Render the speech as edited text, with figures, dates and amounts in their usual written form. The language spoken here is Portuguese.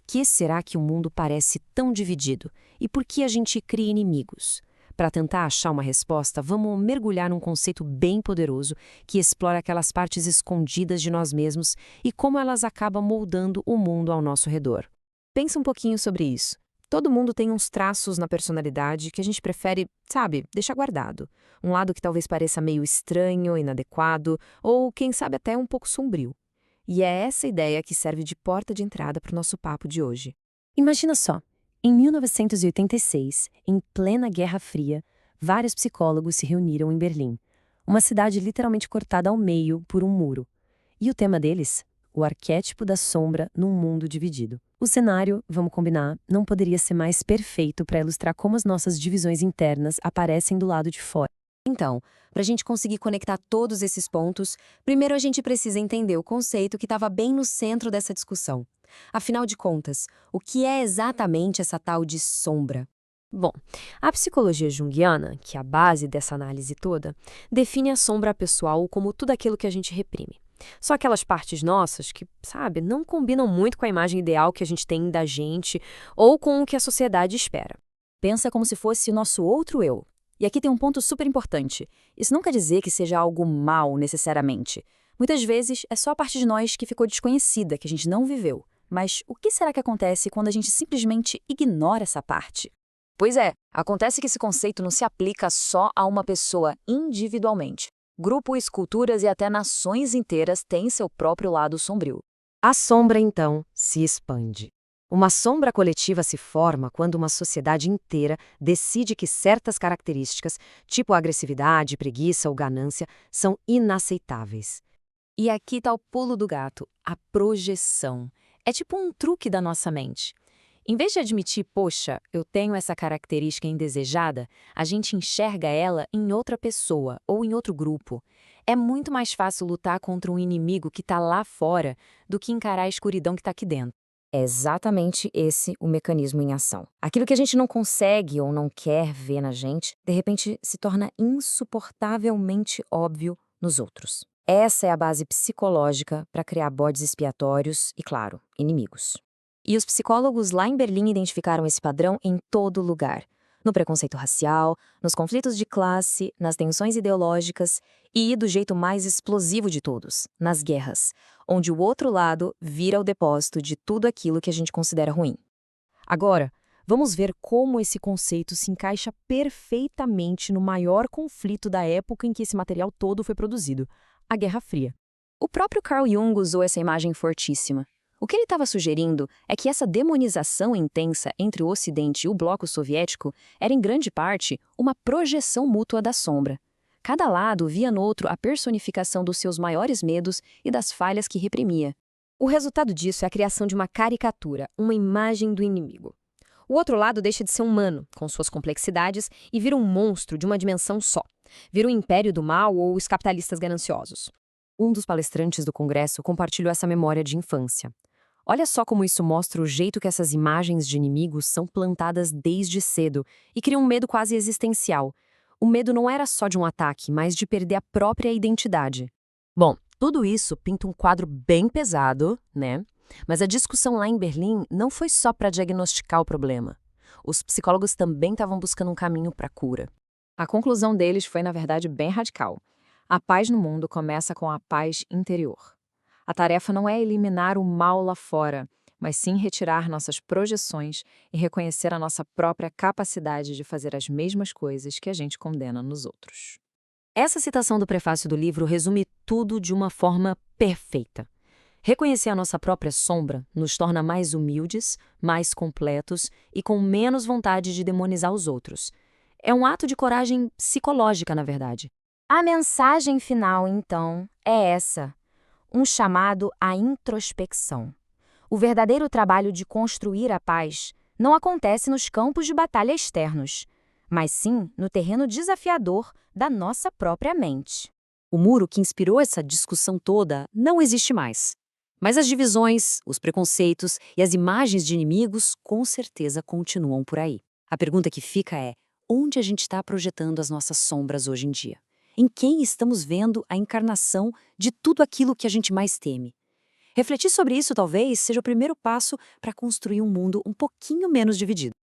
que será que o mundo parece tão dividido? E por que a gente cria inimigos? Para tentar achar uma resposta, vamos mergulhar num conceito bem poderoso que explora aquelas partes escondidas de nós mesmos e como elas acabam moldando o mundo ao nosso redor. Pensa um pouquinho sobre isso. Todo mundo tem uns traços na personalidade que a gente prefere, sabe, deixar guardado. Um lado que talvez pareça meio estranho, inadequado, ou quem sabe até um pouco sombrio. E é essa ideia que serve de porta de entrada para o nosso papo de hoje. Imagina só, em 1986, em plena Guerra Fria, vários psicólogos se reuniram em Berlim, uma cidade literalmente cortada ao meio por um muro. E o tema deles? O arquétipo da sombra num mundo dividido. O cenário, vamos combinar, não poderia ser mais perfeito para ilustrar como as nossas divisões internas aparecem do lado de fora. Então, para a gente conseguir conectar todos esses pontos, primeiro a gente precisa entender o conceito que estava bem no centro dessa discussão. Afinal de contas, o que é exatamente essa tal de sombra? Bom, a psicologia junguiana, que é a base dessa análise toda, define a sombra pessoal como tudo aquilo que a gente reprime. Só aquelas partes nossas que, sabe, não combinam muito com a imagem ideal que a gente tem da gente ou com o que a sociedade espera. Pensa como se fosse o nosso outro eu. E aqui tem um ponto super importante. Isso não quer dizer que seja algo mal, necessariamente. Muitas vezes é só a parte de nós que ficou desconhecida, que a gente não viveu. Mas o que será que acontece quando a gente simplesmente ignora essa parte? Pois é, acontece que esse conceito não se aplica só a uma pessoa individualmente. Grupos, culturas e até nações inteiras têm seu próprio lado sombrio. A sombra, então, se expande. Uma sombra coletiva se forma quando uma sociedade inteira decide que certas características, tipo agressividade, preguiça ou ganância, são inaceitáveis. E aqui está o pulo do gato, a projeção. É tipo um truque da nossa mente. Em vez de admitir, poxa, eu tenho essa característica indesejada, a gente enxerga ela em outra pessoa ou em outro grupo. É muito mais fácil lutar contra um inimigo que está lá fora do que encarar a escuridão que está aqui dentro. É exatamente esse o mecanismo em ação. Aquilo que a gente não consegue ou não quer ver na gente, de repente se torna insuportavelmente óbvio nos outros. Essa é a base psicológica para criar bodes expiatórios e, claro, inimigos. E os psicólogos lá em Berlim identificaram esse padrão em todo lugar. No preconceito racial, nos conflitos de classe, nas tensões ideológicas e, do jeito mais explosivo de todos, nas guerras, onde o outro lado vira o depósito de tudo aquilo que a gente considera ruim. Agora, vamos ver como esse conceito se encaixa perfeitamente no maior conflito da época em que esse material todo foi produzido, a Guerra Fria. O próprio Carl Jung usou essa imagem fortíssima. O que ele estava sugerindo é que essa demonização intensa entre o Ocidente e o bloco soviético era, em grande parte, uma projeção mútua da sombra. Cada lado via no outro a personificação dos seus maiores medos e das falhas que reprimia. O resultado disso é a criação de uma caricatura, uma imagem do inimigo. O outro lado deixa de ser humano, com suas complexidades, e vira um monstro de uma dimensão só. Vira o império do mal ou os capitalistas gananciosos. Um dos palestrantes do Congresso compartilhou essa memória de infância. Olha só como isso mostra o jeito que essas imagens de inimigos são plantadas desde cedo e criam um medo quase existencial. O medo não era só de um ataque, mas de perder a própria identidade. Bom, tudo isso pinta um quadro bem pesado, né? Mas a discussão lá em Berlim não foi só para diagnosticar o problema. Os psicólogos também estavam buscando um caminho para a cura. A conclusão deles foi, na verdade, bem radical. A paz no mundo começa com a paz interior. A tarefa não é eliminar o mal lá fora, mas sim retirar nossas projeções e reconhecer a nossa própria capacidade de fazer as mesmas coisas que a gente condena nos outros. Essa citação do prefácio do livro resume tudo de uma forma perfeita. Reconhecer a nossa própria sombra nos torna mais humildes, mais completos e com menos vontade de demonizar os outros. É um ato de coragem psicológica, na verdade. A mensagem final, então, é essa: um chamado à introspecção. O verdadeiro trabalho de construir a paz não acontece nos campos de batalha externos, mas sim no terreno desafiador da nossa própria mente. O muro que inspirou essa discussão toda não existe mais. Mas as divisões, os preconceitos e as imagens de inimigos com certeza continuam por aí. A pergunta que fica é: onde a gente está projetando as nossas sombras hoje em dia? Em quem estamos vendo a encarnação de tudo aquilo que a gente mais teme? Refletir sobre isso talvez seja o primeiro passo para construir um mundo um pouquinho menos dividido.